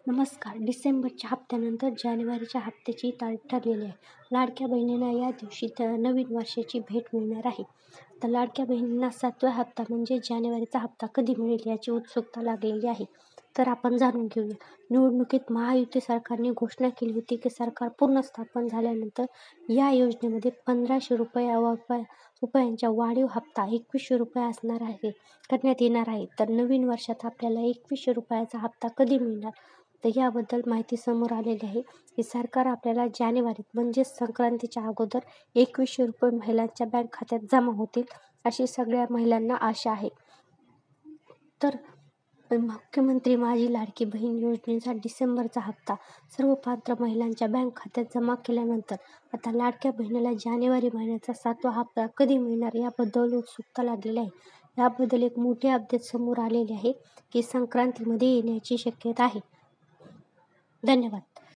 नमस्कार. डिसेंबरच्या हप्त्यानंतर जानेवारीच्या हप्त्याची तारीख ठरलेली आहे. लाडक्या बहिणींना या दिवशी नवीन वर्षाची भेट मिळणार आहे. तर लाडक्या बहिणींना 7वा हप्ता म्हणजे जानेवारीचा हप्ता कधी मिळेल याची उत्सुकता लागलेली आहे. तर आपण जाणून घेऊया. निवडणुकीत महायुती सरकारने घोषणा केली होती की सरकार पूर्ण स्थापन झाल्यानंतर या योजनेमध्ये 1,500 रुपयांच्या वाढीव हप्ता 2,100 रुपये करण्यात येणार आहे. तर नवीन वर्षात आपल्याला 2,100 रुपयाचा हप्ता कधी मिळणार, तर याबद्दल माहिती समोर आलेली आहे की सरकार आपल्याला जानेवारीत म्हणजेच संक्रांतीच्या अगोदर 2,100 रुपये महिलांच्या बँक खात्यात जमा होतील अशी सगळ्या महिलांना आशा आहे. तर मुख्यमंत्री माझी लाडकी बहीण योजनेचा डिसेंबरचा हप्ता सर्व पात्र महिलांच्या बँक खात्यात जमा केल्यानंतर आता लाडक्या बहिणीला जानेवारी महिन्याचा 7वा हप्ता कधी मिळणार याबद्दल उत्सुकता लागलेली आहे. याबद्दल एक मोठी अपडेट समोर आलेली आहे की संक्रांतीमध्ये येण्याची शक्यता आहे. धन्यवाद.